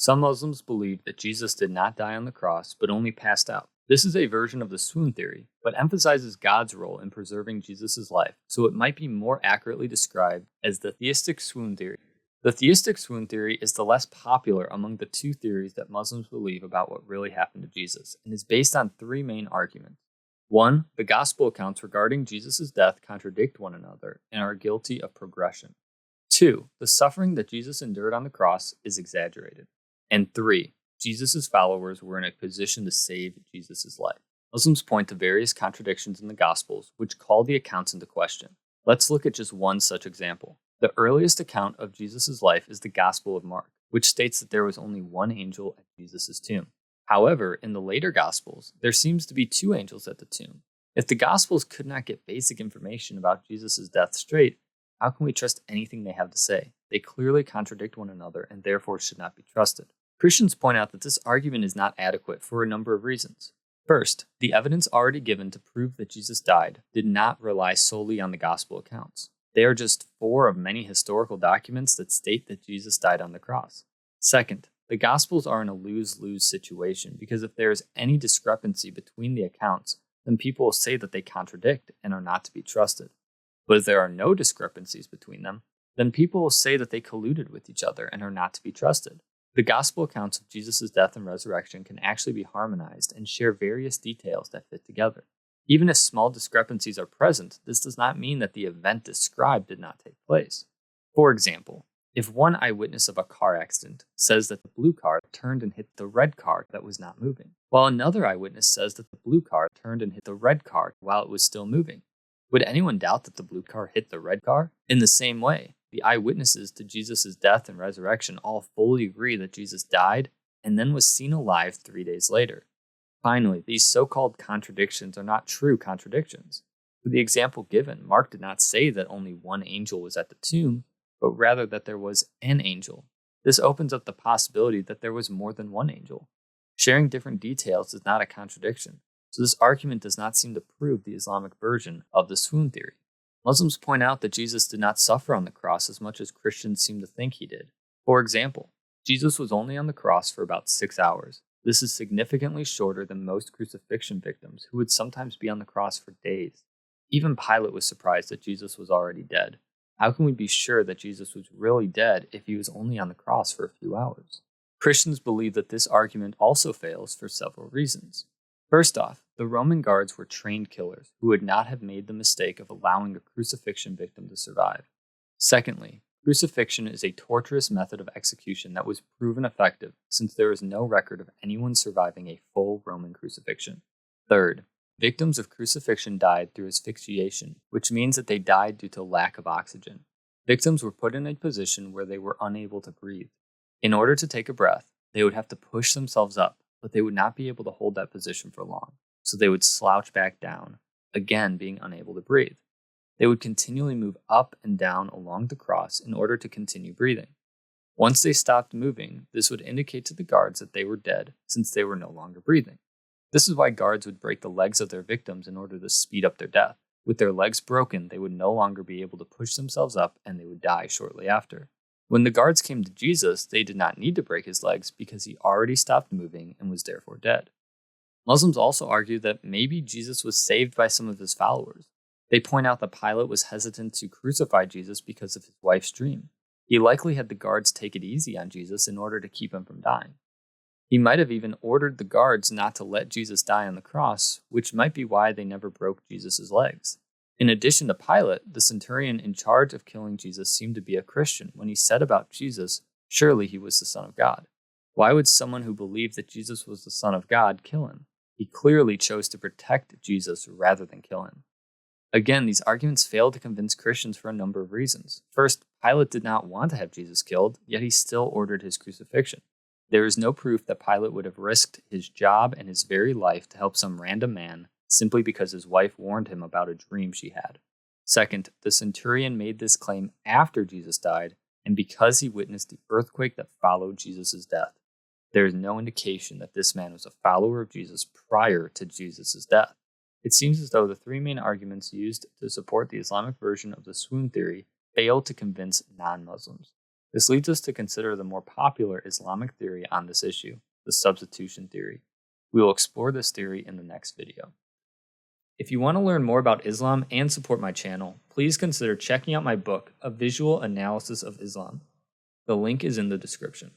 Some Muslims believe that Jesus did not die on the cross, but only passed out. This is a version of the Swoon Theory, but emphasizes God's role in preserving Jesus' life, so it might be more accurately described as the Theistic Swoon Theory. The Theistic Swoon Theory is the less popular among the two theories that Muslims believe about what really happened to Jesus, and is based on three main arguments. 1. The Gospel accounts regarding Jesus' death contradict one another and are guilty of progression. 2. The suffering that Jesus endured on the cross is exaggerated. And 3. Jesus' followers were in a position to save Jesus' life. Muslims point to various contradictions in the Gospels, which call the accounts into question. Let's look at just one such example. The earliest account of Jesus' life is the Gospel of Mark, which states that there was only one angel at Jesus' tomb. However, in the later Gospels, there seems to be two angels at the tomb. If the Gospels could not get basic information about Jesus' death straight, how can we trust anything they have to say? They clearly contradict one another and therefore should not be trusted. Christians point out that this argument is not adequate for a number of reasons. First, the evidence already given to prove that Jesus died did not rely solely on the Gospel accounts. They are just 4 of many historical documents that state that Jesus died on the cross. Second, the Gospels are in a lose-lose situation because if there is any discrepancy between the accounts, then people will say that they contradict and are not to be trusted. But if there are no discrepancies between them, then people will say that they colluded with each other and are not to be trusted. The Gospel accounts of Jesus' death and resurrection can actually be harmonized and share various details that fit together. Even if small discrepancies are present, this does not mean that the event described did not take place. For example, if one eyewitness of a car accident says that the blue car turned and hit the red car that was not moving, while another eyewitness says that the blue car turned and hit the red car while it was still moving, would anyone doubt that the blue car hit the red car? In the same way, the eyewitnesses to Jesus' death and resurrection all fully agree that Jesus died and then was seen alive 3 days later. Finally, these so-called contradictions are not true contradictions. For the example given, Mark did not say that only one angel was at the tomb, but rather that there was an angel. This opens up the possibility that there was more than one angel. Sharing different details is not a contradiction, so this argument does not seem to prove the Islamic version of the Swoon Theory. Muslims point out that Jesus did not suffer on the cross as much as Christians seem to think he did. For example, Jesus was only on the cross for about 6 hours. This is significantly shorter than most crucifixion victims, who would sometimes be on the cross for days. Even Pilate was surprised that Jesus was already dead. How can we be sure that Jesus was really dead if he was only on the cross for a few hours? Christians believe that this argument also fails for several reasons. First off, the Roman guards were trained killers who would not have made the mistake of allowing a crucifixion victim to survive. Secondly, crucifixion is a torturous method of execution that was proven effective since there is no record of anyone surviving a full Roman crucifixion. Third, victims of crucifixion died through asphyxiation, which means that they died due to lack of oxygen. Victims were put in a position where they were unable to breathe. In order to take a breath, they would have to push themselves up, but they would not be able to hold that position for long, so they would slouch back down, again being unable to breathe. They would continually move up and down along the cross in order to continue breathing. Once they stopped moving, this would indicate to the guards that they were dead since they were no longer breathing. This is why guards would break the legs of their victims in order to speed up their death. With their legs broken, they would no longer be able to push themselves up and they would die shortly after. When the guards came to Jesus, they did not need to break his legs because he already stopped moving and was therefore dead. Muslims also argue that maybe Jesus was saved by some of his followers. They point out that Pilate was hesitant to crucify Jesus because of his wife's dream. He likely had the guards take it easy on Jesus in order to keep him from dying. He might have even ordered the guards not to let Jesus die on the cross, which might be why they never broke Jesus' legs. In addition to Pilate, the centurion in charge of killing Jesus seemed to be a Christian when he said about Jesus, surely he was the Son of God. Why would someone who believed that Jesus was the Son of God kill him? He clearly chose to protect Jesus rather than kill him. Again, these arguments fail to convince Christians for a number of reasons. First, Pilate did not want to have Jesus killed, yet he still ordered his crucifixion. There is no proof that Pilate would have risked his job and his very life to help some random man simply because his wife warned him about a dream she had. Second, the centurion made this claim after Jesus died and because he witnessed the earthquake that followed Jesus' death. There is no indication that this man was a follower of Jesus prior to Jesus' death. It seems as though the three main arguments used to support the Islamic version of the Swoon Theory fail to convince non-Muslims. This leads us to consider the more popular Islamic theory on this issue, the substitution theory. We will explore this theory in the next video. If you want to learn more about Islam and support my channel, please consider checking out my book, A Visual Analysis of Islam. The link is in the description.